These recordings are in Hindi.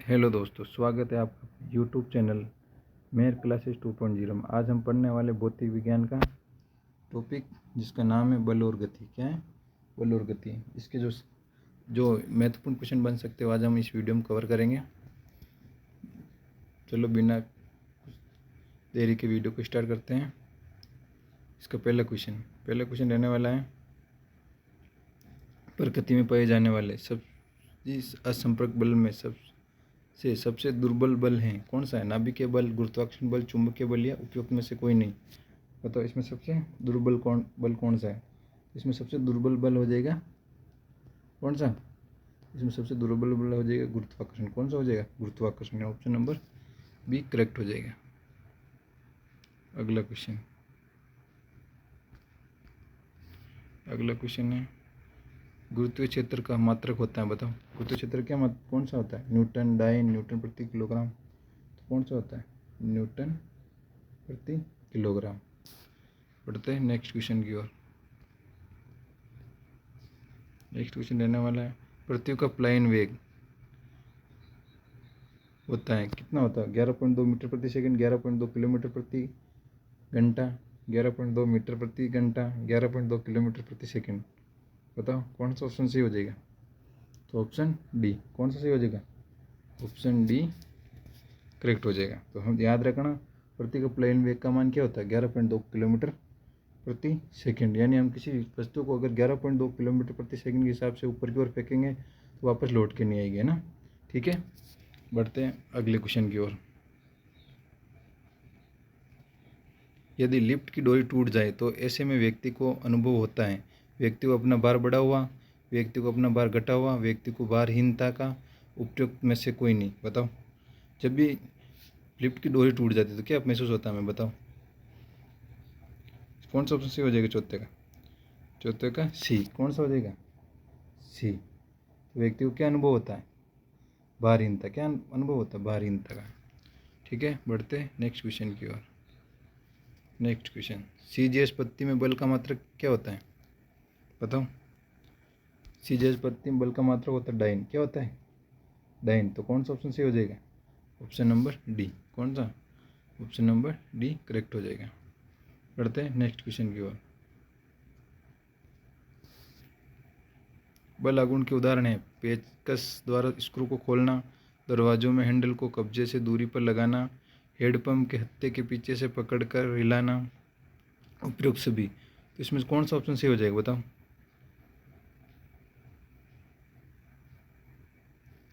हेलो दोस्तों, स्वागत है आपका यूट्यूब चैनल मेयर क्लासेस 2.0 में। आज हम पढ़ने वाले भौतिक विज्ञान का टॉपिक जिसका नाम है बल और गति। क्या है? बल और गति। इसके जो महत्वपूर्ण क्वेश्चन बन सकते हो आज हम इस वीडियो में कवर करेंगे। चलो बिना देरी के वीडियो को स्टार्ट करते हैं। इसका पहला क्वेश्चन रहने वाला है, प्रकृति में पाए जाने वाले सब इस असंपर्क बल में सबसे दुर्बल बल है कौन सा है? नाभिकीय बल, गुरुत्वाकर्षण बल, चुंबकीय बल या उपयुक्त में से कोई नहीं। बताओ इसमें सबसे दुर्बल बल कौन सा है? इसमें सबसे दुर्बल बल हो जाएगा कौन सा? इसमें सबसे दुर्बल बल हो जाएगा गुरुत्वाकर्षण। कौन सा हो जाएगा? गुरुत्वाकर्षण। ऑप्शन नंबर बी करेक्ट हो जाएगा। अगला क्वेश्चन है, गुरुत्वीय क्षेत्र का मात्रक होता है। बताओ गुरुत्वीय क्षेत्र क्या कौन सा होता है? न्यूटन, डाइन, न्यूटन प्रति किलोग्राम। तो कौन सा होता है? न्यूटन प्रति किलोग्राम। बढ़ते हैं नेक्स्ट क्वेश्चन की ओर। नेक्स्ट क्वेश्चन रहने वाला है, पृथ्वी का प्लायन वेग होता है कितना होता है? 11.2 मीटर प्रति सेकंड, 11.2 किलोमीटर प्रति घंटा, 11.2 मीटर प्रति घंटा, 11.2 किलोमीटर प्रति सेकंड। बताओ कौन सा ऑप्शन सही हो जाएगा? तो ऑप्शन डी। कौन सा सही हो जाएगा? ऑप्शन डी करेक्ट हो जाएगा। तो हम याद रखना, पृथ्वी का प्लेन वेग का मान क्या होता है? 11.2 किलोमीटर प्रति सेकंड। यानी हम किसी वस्तु को अगर 11.2 किलोमीटर प्रति सेकंड के हिसाब से ऊपर की ओर फेंकेंगे तो वापस लौट के नहीं आएगी, है ना। ठीक है, बढ़ते हैं अगले क्वेश्चन की ओर। यदि लिफ्ट की डोरी टूट जाए तो ऐसे में व्यक्ति को अनुभव होता है? व्यक्ति को अपना भार बढ़ा हुआ, व्यक्ति को अपना भार घटा हुआ, व्यक्ति को भारहीनता का, उपयुक्त में से कोई नहीं। बताओ जब भी लिफ्ट की डोरी टूट जाती है तो क्या महसूस होता है हमें? बताओ कौन सा ऑप्शन सही हो जाएगा? चौथे का सी। कौन सा हो जाएगा? सी। तो व्यक्ति को क्या अनुभव होता है? भारहीनता। क्या अनुभव होता है? भारहीनता का। ठीक है, बढ़ते हैं नेक्स्ट क्वेश्चन की ओर। नेक्स्ट क्वेश्चन, सीजीएस पत्ती में बल का मात्रक क्या होता है? बताओ सीजीएस पत्ती में बल का मात्रक होता है डाइन। क्या होता है? डाइन। तो कौन सा ऑप्शन सही हो जाएगा? Option number D. कौन सा? ऑप्शन नंबर डी करेक्ट हो जाएगा। बढ़ते हैं नेक्स्ट क्वेश्चन की ओर। बल आघूर्ण के उदाहरण है, पेचकस द्वारा स्क्रू को खोलना, दरवाजों में हैंडल को कब्जे से दूरी पर लगाना, हेडपंप के हत्थे के पीछे से पकड़कर हिलाना, उपयुक्त सभी। तो इसमें कौन सा ऑप्शन सही हो जाएगा? बताओ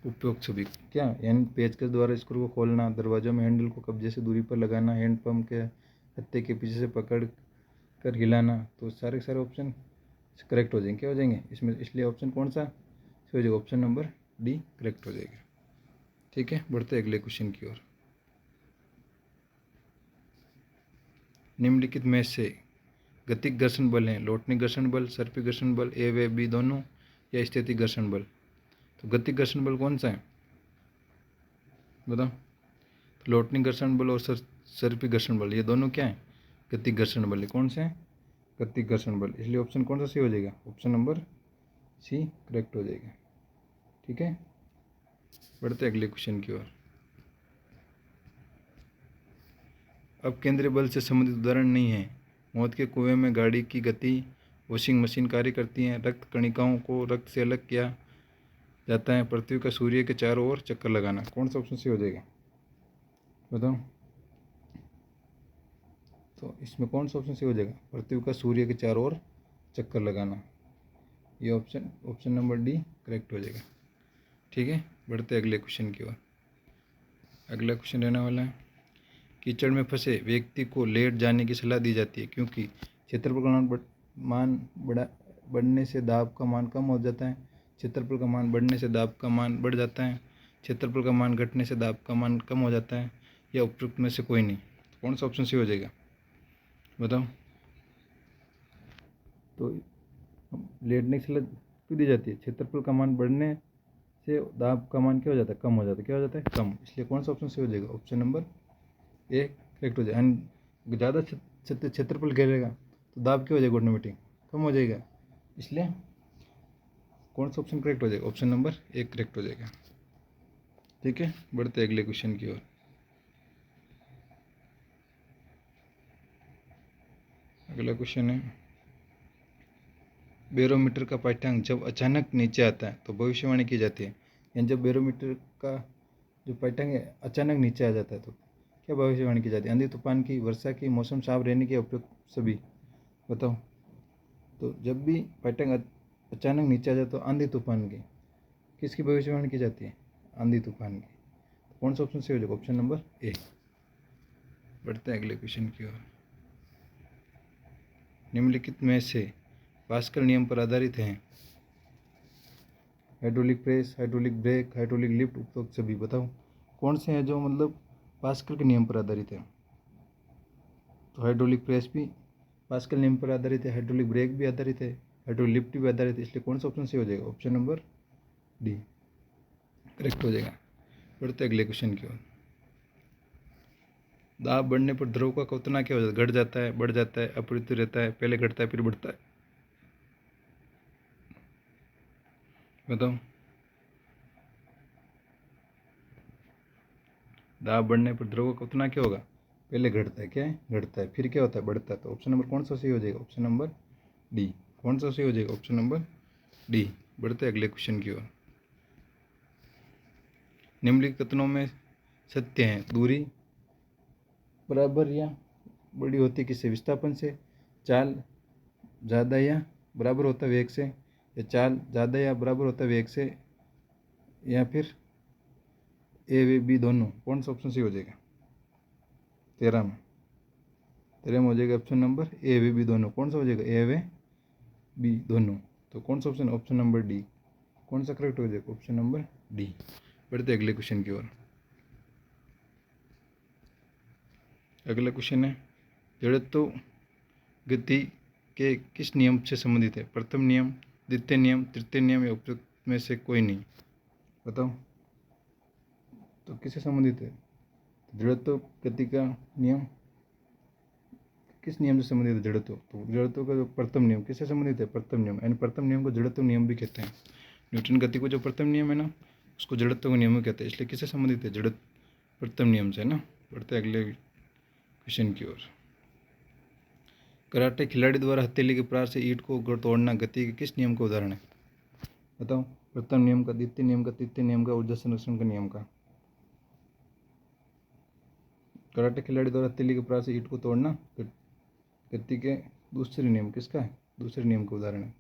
उपयुक्त सभी। क्या? यानी पेचकस द्वारा स्क्रू को खोलना, दरवाजों में हैंडल को कब्जे से दूरी पर लगाना, हैंडपंप के हत्थे के पीछे से पकड़ कर हिलाना। तो सारे ऑप्शन करेक्ट हो जाएंगे। क्या हो जाएंगे इसमें? इसलिए ऑप्शन कौन सा सही हो जाएगा? ऑप्शन नंबर डी करेक्ट हो जाएगा। ठीक है, बढ़ते अगले क्वेश्चन की ओर। निम्नलिखित में से गतिक घर्षण बल है, लोटनी घर्षण बल, सर्पी घर्षण बल, ए व बी दोनों, या स्थितिक घर्षण बल। तो गतिक घर्षण बल कौन सा है? बताओ। तो लोटनी घर्षण बल और सर्पी घर्षण बल ये दोनों क्या है? गतिक घर्षण बल है। कौन से हैं? गतिक घर्षण बल। इसलिए ऑप्शन कौन सा सही हो जाएगा? ऑप्शन नंबर सी करेक्ट हो जाएगा। ठीक है, बढ़ते अगले क्वेश्चन की ओर। अब केंद्रीय बल से संबंधित उदाहरण नहीं है। मौत के कुएं में गाड़ी की गति, वॉशिंग मशीन कार्य करती हैं, रक्त कणिकाओं को रक्त से अलग किया जाता है, पृथ्वी का सूर्य के चारों ओर चक्कर लगाना। कौन सा ऑप्शन सही हो जाएगा? बताओ। तो इसमें कौन सा ऑप्शन सही हो जाएगा? पृथ्वी का सूर्य के चारों ओर चक्कर लगाना। ये ऑप्शन नंबर डी करेक्ट हो जाएगा। ठीक है, बढ़ते अगले क्वेश्चन की ओर। अगला क्वेश्चन रहने वाला है, कीचड़ में फंसे व्यक्ति को लेट जाने की सलाह दी जाती है क्योंकि क्षेत्रफल का मान बढ़ने से दाब का मान कम हो जाता है, क्षेत्रफल का मान बढ़ने से दाब का मान बढ़ जाता है, क्षेत्रफल का मान घटने से दाब का मान कम हो जाता है, या उपयुक्त में से कोई नहीं। तो कौन सा ऑप्शन सही हो जाएगा? बताओ। तो लेटने की सलाह क्यों दी जाती है? क्षेत्रफल का मान बढ़ने से दाब का मान क्या हो जाता है? कम हो जाता है। क्या हो जाता है? कम। इसलिए कौन सा ऑप्शन सही हो जाएगा? ऑप्शन नंबर ए करेक्ट हो जाएगा। ज़्यादा क्षेत्रफल घेरेगा तो दाब क्या हो जाएगा? ऑटोमेटिक कम हो जाएगा। इसलिए कौन सा ऑप्शन करेक्ट हो जाएगा? ऑप्शन नंबर ए करेक्ट हो जाएगा। ठीक है, बढ़ते अगले क्वेश्चन की ओर। अगला क्वेश्चन है, बैरोमीटर का पाठ्यांक जब अचानक नीचे आता है तो भविष्यवाणी की जाती है। यानी जब बैरोमीटर का जो पाठ्यांक है अचानक नीचे आ जाता है तो क्या भविष्यवाणी की जाती है? आंधी तूफान की, वर्षा की, मौसम साफ रहने की, उपयुक्त सभी। बताओ। तो जब भी पाठ्यांक अचानक नीचे आ जाए तो आंधी तूफान की, किसकी भविष्यवाणी की जाती है? आंधी तूफान की। तो कौन सा ऑप्शन सही हो जाएगा? ऑप्शन नंबर ए। बढ़ते हैं अगले क्वेश्चन की ओर। निम्नलिखित में से पास्कल नियम पर आधारित हैं? Hydraulic press, hydraulic brake, hydraulic lift, उपरोक्त सभी। बताओ कौन से हैं जो मतलब पास्कल के नियम पर आधारित है? तो हाइड्रोलिक प्रेस भी पास्कल नियम पर आधारित है, हाइड्रोलिक ब्रेक भी आधारित है, हाइड्रोलिक लिफ्ट भी आधारित है, इसलिए कौन सा ऑप्शन सही हो जाएगा? ऑप्शन नंबर डी करेक्ट हो जाएगा। बढ़ते अगले क्वेश्चन की ओर। दाब बढ़ने पर द्रव का क्वथना क्या हो जाता है? घट जाता है, बढ़ जाता है, अपरिवर्तित रहता है, पहले घटता है फिर बढ़ता है। बताओ। दाब बढ़ने पर द्रव का क्वथना क्या होगा? पहले घटता है, क्या है? घटता है, फिर क्या होता है? बढ़ता है। तो ऑप्शन नंबर कौन सा सही हो जाएगा? Option number D. कौन सा सही हो जाएगा? Option number D. बढ़ते अगले क्वेश्चन की ओर। निम्नलिखित कथनों में सत्य है? दूरी बराबर या बड़ी होती है किससे? विस्थापन से, चाल ज़्यादा या बराबर होता है वेग से, या चाल ज़्यादा या बराबर होता है वेग से, या फिर ए वे बी दोनों। कौन सा ऑप्शन सही हो जाएगा? 13 में हो जाएगा ऑप्शन नंबर ए वे बी दोनों। कौन सा हो जाएगा? ए वे बी दोनों। तो कौन सा ऑप्शन? Option number D. कौन सा करेक्ट हो जाएगा? Option number D. बढ़ते अगले क्वेश्चन की ओर। अगला क्वेश्चन है, जड़त्व गति के किस नियम से संबंधित है? प्रथम नियम, द्वितीय नियम, तृतीय नियम, या उपयुक्त में से कोई नहीं। बताओ। तो किससे संबंधित है? जड़त्व गति का नियम किस नियम से संबंधित है? जड़त्व। तो जड़त्व का जो प्रथम नियम किससे संबंधित है? प्रथम नियम। यानी प्रथम नियम को जड़त्व नियम भी कहते हैं। न्यूटन गति को जो प्रथम नियम है ना, उसको जड़त्व का नियम भी कहते हैं। इसलिए किससे संबंधित है? जड़त्व प्रथम नियम से ना। बढ़ते अगले क्वेश्चन की ओर। कराटे खिलाड़ी द्वारा हथेली के प्रहार से ईंट को तोड़ना गति के किस नियम का उदाहरण है? बताओ। प्रथम नियम का, द्वितीय नियम का, तृतीय नियम का, ऊर्जा संरक्षण का नियम का। कराटे खिलाड़ी द्वारा हथेली के प्रहार से ईंट को तोड़ना गति के दूसरे नियम किसका है? दूसरे नियम का उदाहरण है।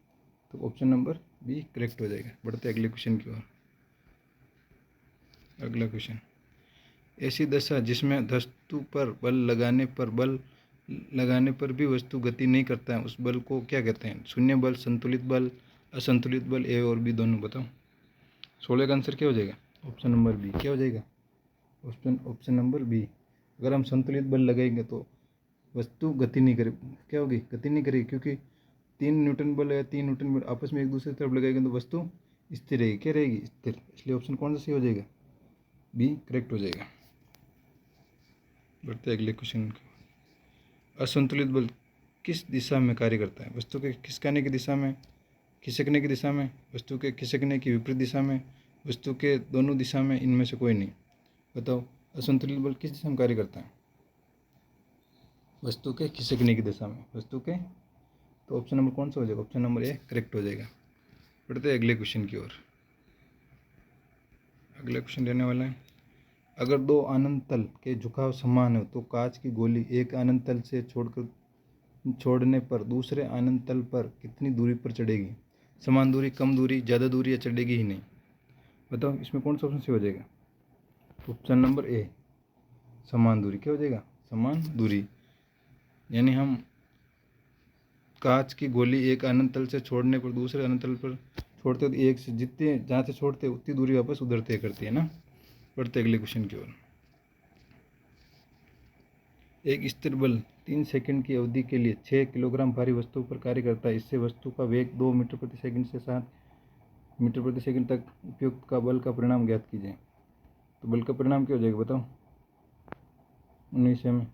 तो ऑप्शन नंबर बी करेक्ट हो जाएगा। बढ़ते अगले क्वेश्चन की ओर। अगला क्वेश्चन, ऐसी दशा जिसमें वस्तु पर बल लगाने पर भी वस्तु गति नहीं करता है, उस बल को क्या कहते हैं? शून्य बल, संतुलित बल, असंतुलित बल, ए और बी दोनों। बताओ। 16 का आंसर क्या हो जाएगा? Option number B. क्या हो जाएगा? Option number B. अगर हम संतुलित बल लगाएंगे तो वस्तु गति नहीं करे, क्या होगी? गति नहीं करेगी, क्योंकि 3 न्यूटन बल है, 3 न्यूटन बल आपस में एक दूसरे तरफ लगाएंगे तो वस्तु स्थिर रहेगी। क्या रहेगी? स्थिर। इसलिए ऑप्शन कौन सा सही हो जाएगा? बी करेक्ट हो जाएगा। बढ़ते अगले क्वेश्चन। असंतुलित बल किस दिशा में कार्य करता है? वस्तु के खिसकाने की दिशा में, खिसकने की दिशा में, वस्तु के खिसकने की विपरीत दिशा में, वस्तु के दोनों दिशा में, इनमें से कोई नहीं। बताओ। असंतुलित बल किस दिशा में कार्य करता है? वस्तु के खिसकने की दिशा में, वस्तु के। तो ऑप्शन नंबर कौन सा हो जाएगा? ऑप्शन नंबर ए करेक्ट हो जाएगा। बढ़ते अगले क्वेश्चन की ओर। अगला क्वेश्चन रहने वाला है, अगर दो अनंत तल के झुकाव समान हो तो कांच की गोली एक अनंत तल से छोड़ने पर दूसरे अनंत तल पर कितनी दूरी पर चढ़ेगी? समान दूरी, कम दूरी, ज़्यादा दूरी, या चढ़ेगी ही नहीं? बताओ। इसमें कौन सा ऑप्शन सही हो जाएगा? ऑप्शन नंबर ए समान दूरी। क्या हो जाएगा? समान दूरी। यानी हम कांच की गोली एक अनंत तल से छोड़ने पर दूसरे अनंत तल पर छोड़ते तो एक से जितने जहाँ से छोड़ते उतनी दूरी वापस उधर तय करती है ना। बढ़ते अगले क्वेश्चन की ओर। एक स्थिर बल 3 सेकंड की अवधि के लिए 6 किलोग्राम भारी वस्तु पर कार्य करता है। इससे वस्तु का वेग 2 मीटर प्रति सेकंड से 7 मीटर प्रति सेकंड तक उपयुक्त का बल का परिणाम ज्ञात कीजिए। तो बल का परिणाम क्या हो जाएगा? बताओ। 19 में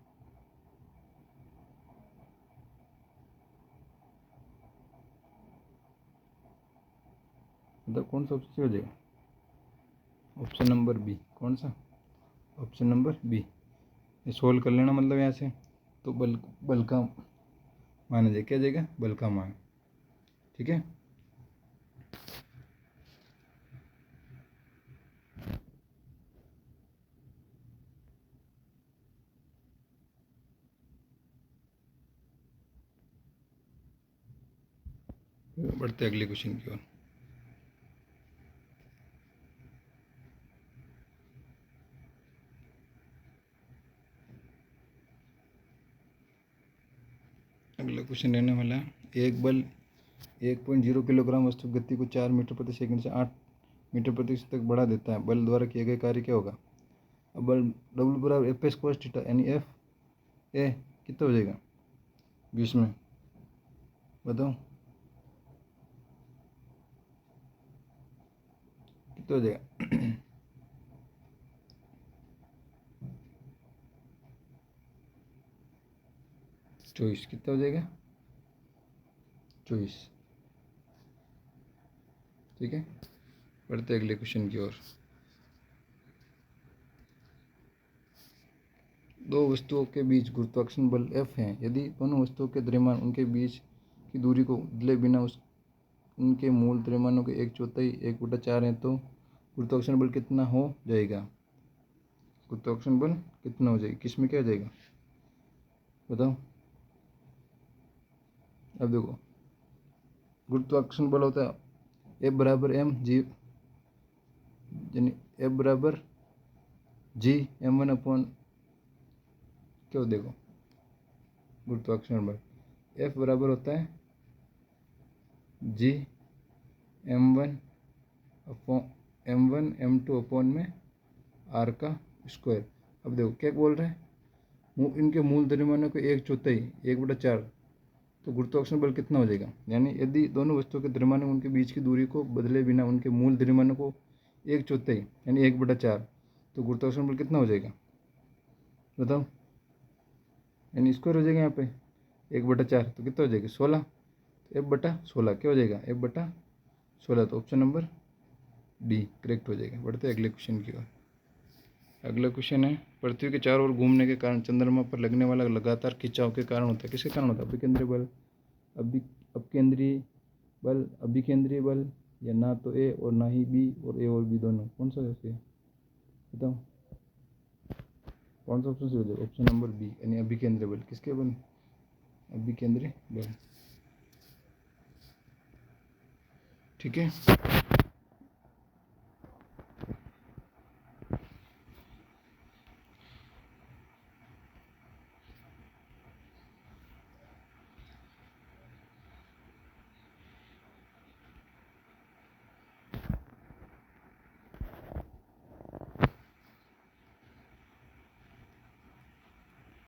मतलब कौन सा ऑप्शन हो जाएगा? Option number B. कौन सा? Option number B. ये सोल्व कर लेना, मतलब यहाँ से तो बल का मान आ जाएगा। क्या जाएगा? बल का मान। ठीक है, बढ़ते अगले क्वेश्चन की ओर। अगला क्वेश्चन रहने वाला है, एक बल 1.0 किलोग्राम वस्तु गति को 4 मीटर प्रति सेकंड से 8 मीटर प्रति सेकंड तक बढ़ा देता है। बल द्वारा किए गए कार्य क्या होगा? अब बल डब्ल्यू बराबर एफ एस कोस थीटा, यानी एफ ए कितना हो जाएगा 20 में? बताओ कितना हो जाएगा? 24। कितना हो जाएगा? 24। ठीक है, बढ़ते अगले क्वेश्चन की ओर। दो वस्तुओं के बीच गुरुत्वाकर्षण बल F है। यदि दोनों वस्तुओं के द्रव्यमान उनके बीच की दूरी को बदले बिना उनके मूल द्रव्यमानों के 1/4 1/4 है, तो गुरुत्वाकर्षण बल कितना हो जाएगा? गुरुत्वाकर्षण बल कितना हो जाएगा? किस में क्या हो जाएगा बताओ? अब देखो, गुरुत्वाकर्षण बल होता है F बराबर m जी, यानी F बराबर जी m1 अपॉन क्या हो, देखो गुरुत्वाकर्षण बल F बराबर होता है जी m1 m2 अपॉन में r का स्क्वायर। अब देखो क्या बोल रहे हैं, इनके मूल द्रव्यमानों को 1/4 1/4, तो गुरुत्वाकर्षण बल कितना हो जाएगा? यानी यदि दोनों वस्तुओं के द्रव्यमान उनके बीच की दूरी को बदले बिना उनके मूल द्रव्यमानों को 1/4 यानी 1/4, तो गुरुत्वाकर्षण बल कितना हो जाएगा बताओ? यानी स्क्वायर हो जाएगा यहाँ पे 1/4, तो कितना हो जाएगा 16। F/16 क्या हो जाएगा? F/16। तो ऑप्शन नंबर डी करेक्ट हो जाएगा। बढ़ते अगले क्वेश्चन की ओर। अगला क्वेश्चन है, पृथ्वी के चारों ओर घूमने के कारण चंद्रमा पर लगने वाला लगातार खिंचाव के कारण होता है। किसके कारण होता है? अभिकेंद्रीय बल, अपकेंद्रीय बल, अभिकेंद्रीय बल, या ना तो ए और ना ही बी, और ए और बी दोनों। कौन सा है बताओ? कौन सा ऑप्शन सही हो जाएगा? ऑप्शन नंबर बी, यानी अभिकेंद्रीय बल। किसके बल? अभिकेंद्रीय बल। ठीक है,